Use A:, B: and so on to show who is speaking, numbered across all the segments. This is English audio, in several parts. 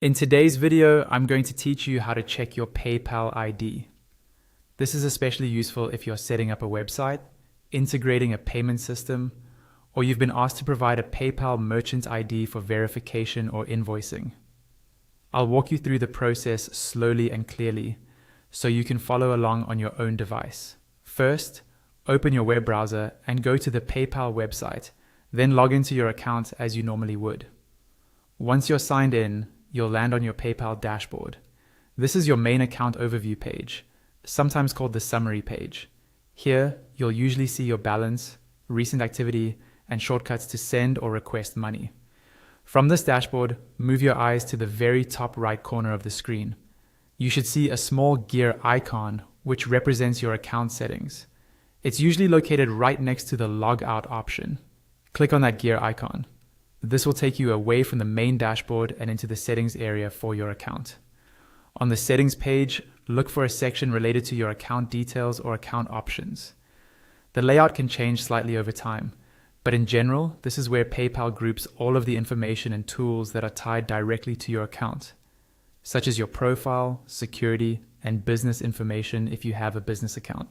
A: In today's video, I'm going to teach you how to check your PayPal ID. This is especially useful if you're setting up a website, integrating a payment system, or you've been asked to provide a PayPal merchant ID for verification or invoicing. I'll walk you through the process slowly and clearly so you can follow along on your own device. First, open your web browser and go to the PayPal website, then log into your account as you normally would. Once you're signed in, you'll land on your PayPal dashboard. This is your main account overview page, sometimes called the summary page. Here, you'll usually see your balance, recent activity, and shortcuts to send or request money. From this dashboard, move your eyes to the very top right corner of the screen. You should see a small gear icon which represents your account settings. It's usually located right next to the log out option. Click on that gear icon. This will take you away from the main dashboard and into the settings area for your account. On the settings page, look for a section related to your account details or account options. The layout can change slightly over time, but in general, this is where PayPal groups all of the information and tools that are tied directly to your account, such as your profile, security, and business information if you have a business account.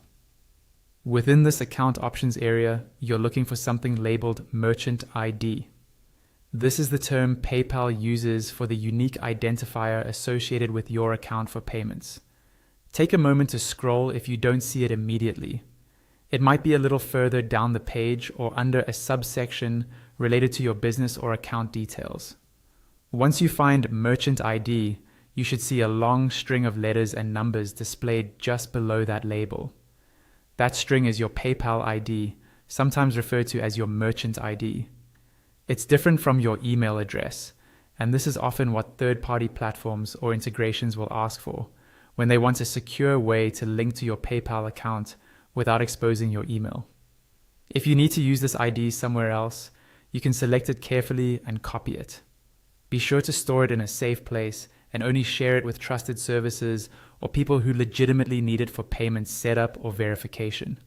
A: Within this account options area, you're looking for something labeled Merchant ID. This is the term PayPal uses for the unique identifier associated with your account for payments. Take a moment to scroll if you don't see it immediately. It might be a little further down the page or under a subsection related to your business or account details. Once you find Merchant ID, you should see a long string of letters and numbers displayed just below that label. That string is your PayPal ID, sometimes referred to as your Merchant ID. It's different from your email address, and this is often what third-party platforms or integrations will ask for when they want a secure way to link to your PayPal account without exposing your email. If you need to use this ID somewhere else, you can select it carefully and copy it. Be sure to store it in a safe place and only share it with trusted services or people who legitimately need it for payment setup or verification.